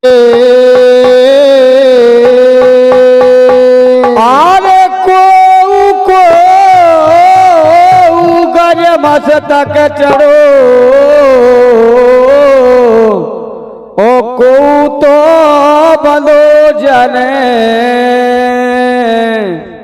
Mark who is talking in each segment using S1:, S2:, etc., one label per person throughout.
S1: आरे को गर मस्तक चढ़ो ओ को तो बंदो जने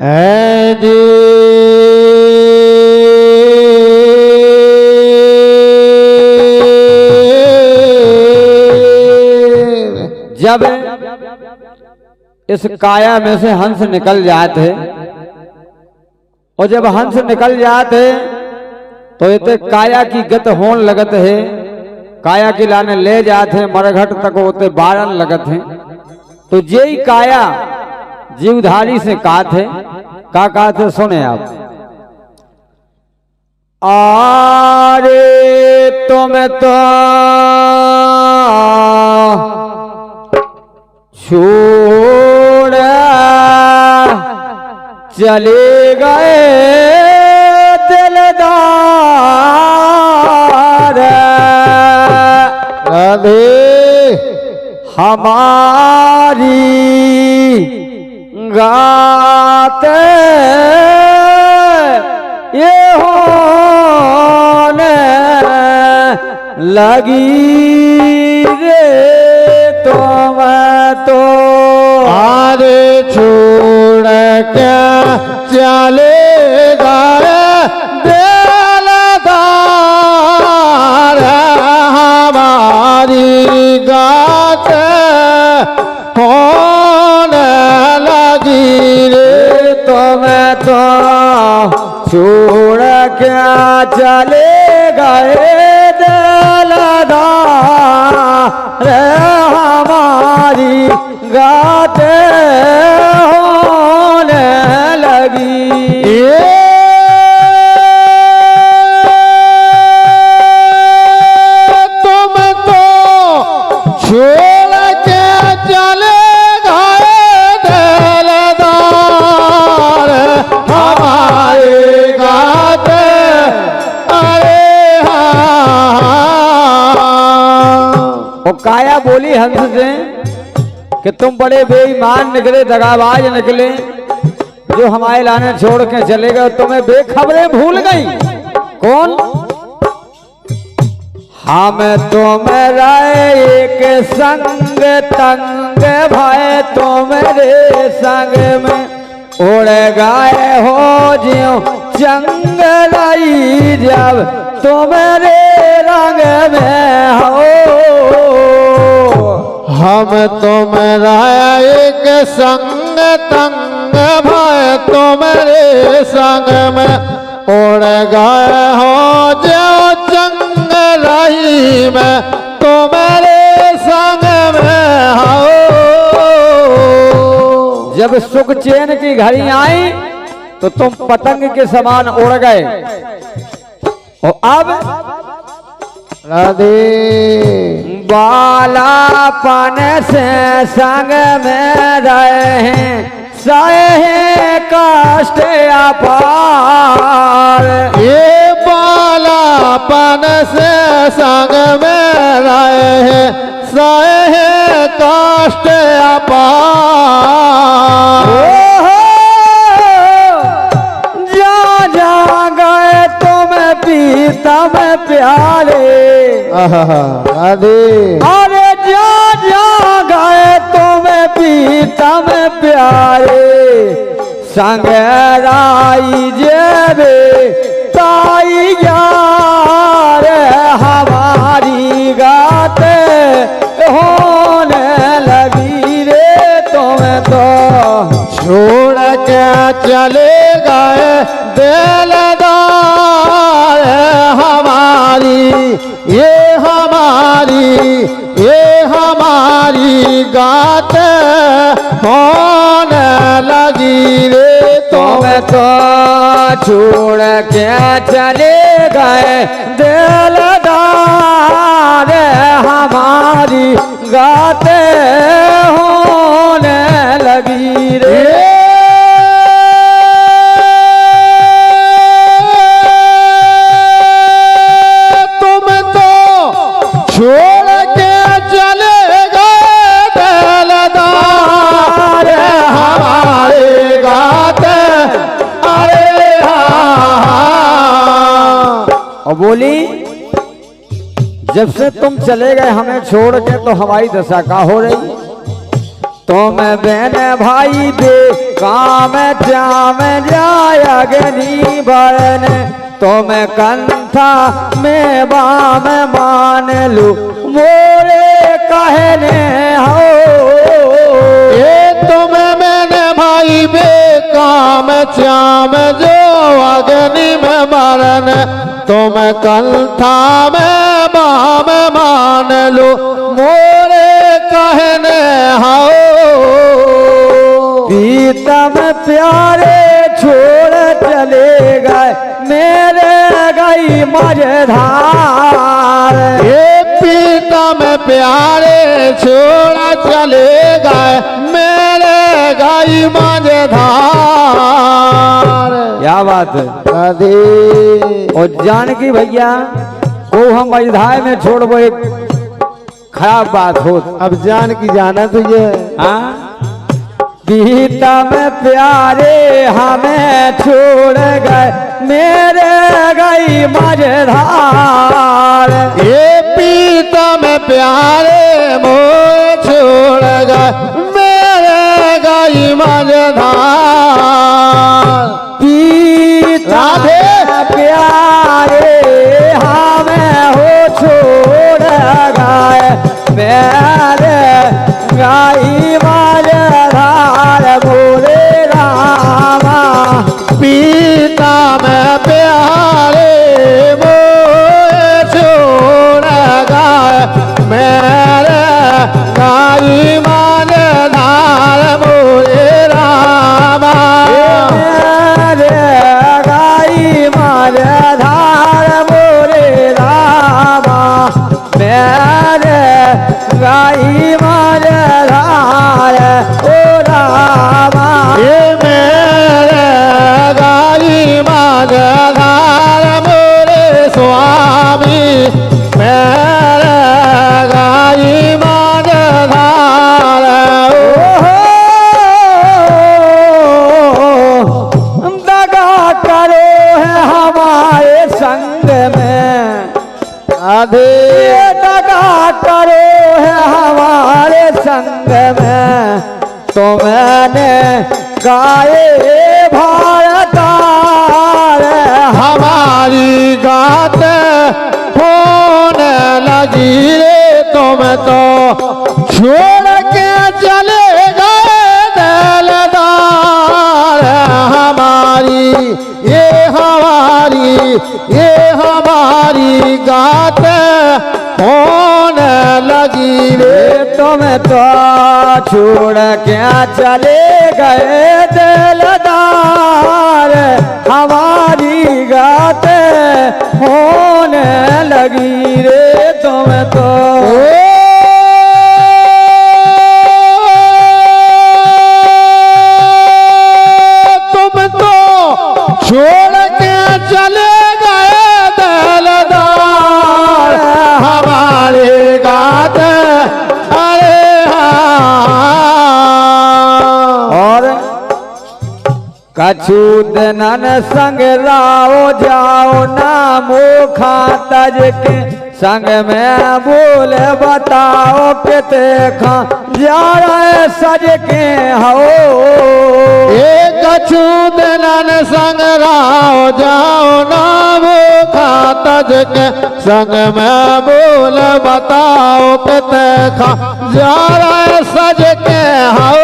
S1: है जी जब इस काया में से हंस निकल जाते और जब हंस निकल जाते तो इतने काया की गत होन लगत है, काया की लाने ले जाते मरघट तक होते बारन लगत है। तो जे ही काया जीवधारी से कात है, का थे सुने आप। आरे तुम तो छोड़ चले गए दिलदार अभी हमारी गाते ये होने लगी रे तुम तो
S2: आरे छोड़ क्या चले गए दिलदार हमारी गात होने लगी रे
S1: तुम तो छोड़ क्या चले गए दिलदार हमारी गाते होने लगी।
S2: तुम तो छोड़ के चले गए दिलदार हमारे गाते अरे
S1: वो काया बोली हंस से कि तुम बड़े बेईमान निकले, दगाबाज निकले, जो हमारे लाने छोड़ के चले गए, तुम्हें बेखबरें भूल गई। कौन? हम तुम एक संग तंग भाई तुम्हारे संग में उड़ गए हो ज्यों चंगलाई जब तुम्हारे रंग में हो।
S2: हम तुम्हारा एक संग तंग भाई तुम्हारे संग में उड़ गए हो जो जंगलाई में तुम्हारे संग में हो।
S1: जब सुख चैन की घड़ी आई तो तुम पतंग के समान उड़ गए और अब
S2: राधे
S1: बालापन से संग में रहे सहे कष्ट अपार।
S2: ये बालापन से संग में रहे सहे कष्ट अपार।
S1: जा जा गए तुम पीतम प्यारे
S2: राधे
S1: अरे जा जा गए तुम पीतम प्यारे संग राई जेबे ताई यार हमारी गाते होने लगी रे तुम तो
S2: छोड़ के चले गए दिलदार हमारी गात होने लगी रे
S1: तुम तो छोड़ के चले गए दिलदार हमारी गाते होने लगी रे।
S2: छोड़ के चले गए
S1: बोली जब से तुम चले गए हमें छोड़ के तो हमारी दशा का हो रही। तो मैं बहन भाई बे काम जाम जाय अग्नि बरन तो मैं कंथा में बाम मान लू मोरे कहने हो।
S2: ये तुम मैंने भाई बे काम श्याम जो अग्नि में मरन तुम कंथा में बाम मान लो मोरे कहने हो।
S1: प्रीतम प्यारे छोड़ चले गए मेरे गई मझधार।
S2: ये प्रीतम प्यारे छोड़ चले गए मेरे गई मझधार।
S1: क्या बात है।
S2: कदी
S1: और जानकी भैया को हम मझधार में छोड़बो एक खराब बात हो।
S2: अब जान की जाना तुझे
S1: हाँ गीता में प्यारे हमें छोड़ गए मेरे गई मझधार।
S2: ये पीता में प्यारे मोह छोड़ गए मेरे गई मझधार।
S1: पीता में प्यारे हमें हो छोड़ गए मेरे गई मझधार। बोले रामा
S2: पीता में प्यारे मोह छोड़ गए मेरे गई मझधार। बोले रामा
S1: मेरे गई मझधार। बोले रामा मेरे गई मझधार। ओ रामा
S2: ये मेरे गई मझधार मोरे स्वामी मेरे गई मझधार।
S1: दगा करो है हमारे संग में
S2: आधे
S1: दगा करो है हमारे संग में तो मैंने गाए भारतार।
S2: हमारी गात होने लगी रे तुम तो छोड़ के चले गए दिलदार। हमारी गात होने लगी रे
S1: तुम तो छोड़ के चले गए दिलदार। हमारी गात होने लगी रे तुम तो।
S2: तुम तो छोड़ के चले गए दिलदार। हमारे गात अरे
S1: और कछु दिनन संग राओ जाओ ना मोखा तज के संग में बोल बताओ किते खा जा रहे सज के हो।
S2: एक कछु दिनन संग राओ जाओ नाम खातज के संग में बोल बताओ किते खा जा रहे सज के हो।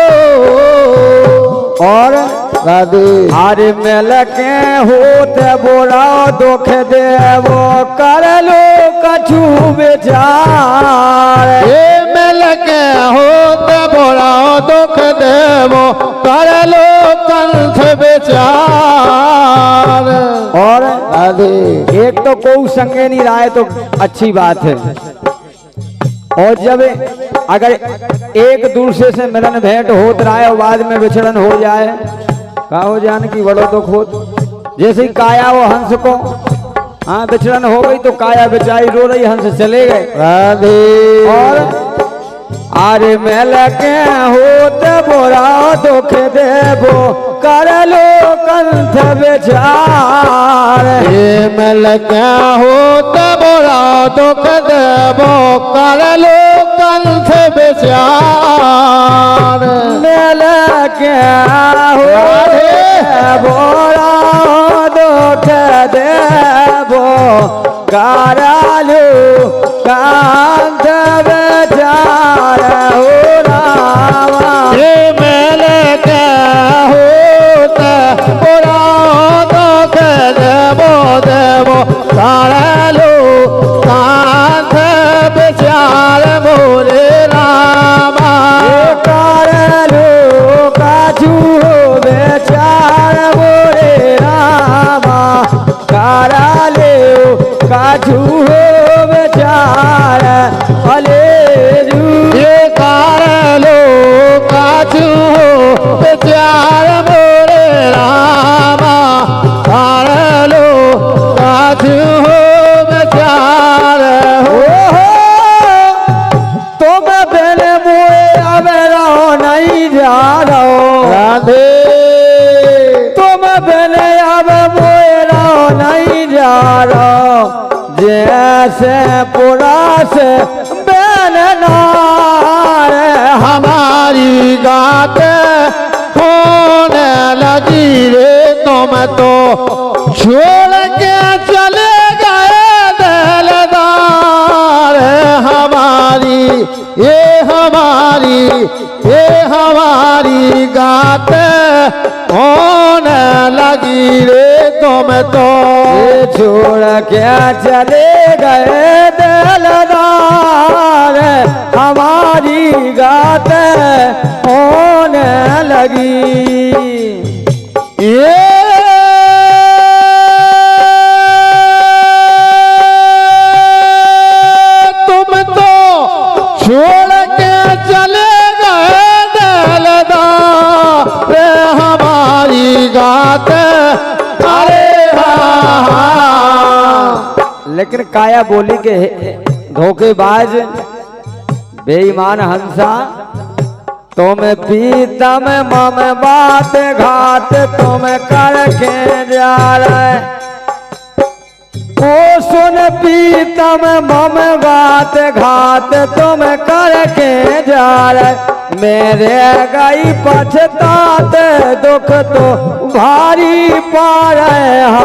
S1: और हर मिल के होते बोलाओ दुख देवो कर लो कछु विचार।
S2: ये मिल के होते बोलाओ दुख देवो कर लो कंठ विचार।
S1: और एक तो कोई संगे नहीं रहा है तो अच्छी बात है। और जब अगर एक दूसरे से मिलन भेंट होत रहा है और बाद में विछड़न हो जाए का हो जाने की बड़ो दुख हो। जैसे ही काया वो हंस को हाँ विछड़न हो गई तो काया बेचारी रो रही हंस चले गए।
S2: राधे
S1: और आरे मेल के होते बोरा दुख देवो कर लो कंठ विचार।
S2: ये मिल के होते बड़ा दुख देवो कर लो कंठ विचार।
S1: मिल के होते बड़ा दुख देवो कर लो कंठ विचार। हो रामा
S2: ये मिल के होते बड़ा दुख देवो देवो कर लो कंठ विचार मोरे रामा।
S1: कर लो काजू बेचार मोरे रामा। कर लो काजू बेचार भले
S2: ये कर लो काजू बेचार मोरे रामा। कर लो काजू बेचार हो।
S1: तुम बिन मुए अब रहो नहीं जा रहो
S2: राधे
S1: तुम बिन अब मुए रहो नहीं जा रहो। जैसे पुरा से बेन नार
S2: हमारी गाते होने लगी रे। तुम तो छोड़ के चले गए दिलदार। हमारी ये हमारी गाते होने लगी रे। तुम तो
S1: छोड़ के चले गए दिलदार। हमारी गात होने लगी।
S2: ये तुम तो छोड़ के चले गए दिलदार। हमारी गात अरे
S1: लेकिन काया बोली के धोखेबाज बेईमान हंसा। तुम पीतम मम बात घात तुम करके जा रहे। ओ सुन पीतम मम बात घात तुम करके जा रहे। मेरे गई पछतात दुख तो भारी पा रहे हो।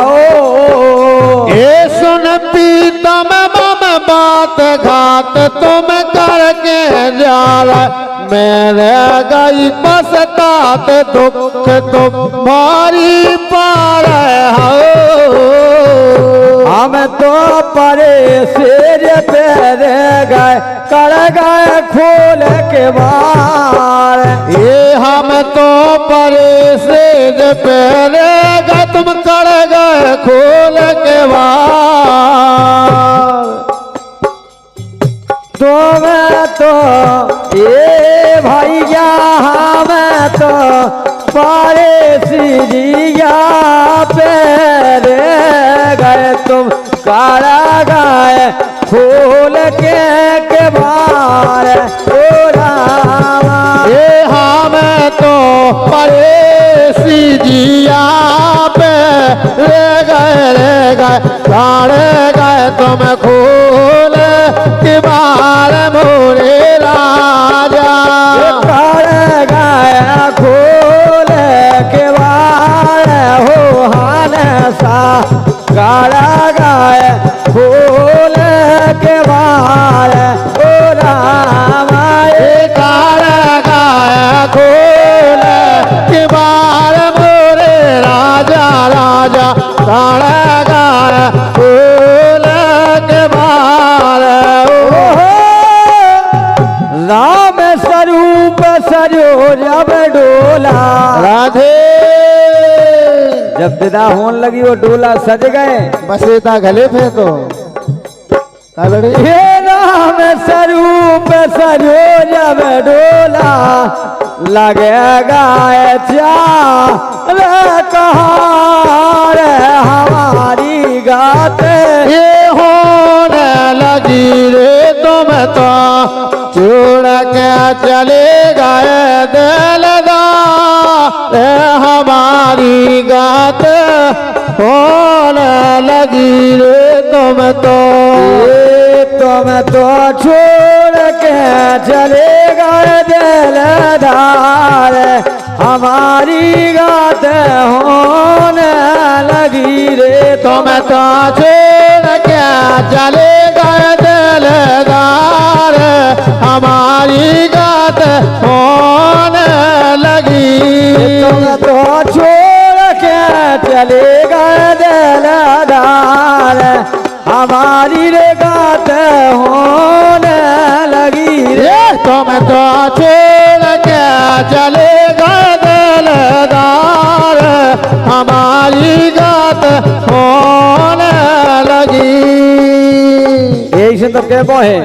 S2: ये सुन पीतम मम बात घात तुम करके जा रहे। मेरे गई पछतात दुख तुम भारी पा रहे हो।
S1: हम तो परे सिर पे रह गए कर गए खोल के बार।
S2: ये हम तो परे से पे रह गए तुम कर गए खोल के बार।
S1: तुम्हें तो ये भैया हमें तो परे सिरिया पे रह गए तुम कर गए खोल के बार। ओ रामा
S2: ये हमें तो परेसी जिया पे ले गए साड़े गए तुम खोल के बार मोरे राजा।
S1: कर गया खोल के बार हो हान सा। कर गया खोल के बार। ओ रामा
S2: कर गया खोल के बार मोरे राजा राजा। कर गया खोल के बार।
S1: राम स्वरूप सजो जब डोला।
S2: राधे
S1: जब विदा होने लगी वो डोला सज गए।
S2: बसेता गले थे तो
S1: हे राम स्वरूप सजो जब डोला। लगे गाय चार कहार हमारी गाते।
S2: ये होने लगी रे तुम तो छोड़ के चले गए दिलदार। रे हमारी गात होने लगी रे तुम तो
S1: छोड़ के चले गए दिलदार हमारी गात होने लगी रे
S2: तुम तो छोड़ के चले गए दिलदार हमारी गात होने लगी
S1: तुम तो छोड़ के चले गए दिलदार हमारी रे गात होने लगी रे
S2: तुम तो छोड़ के चले गए दिलदार हमारी गात होने लगी
S1: यही से तो कहबो है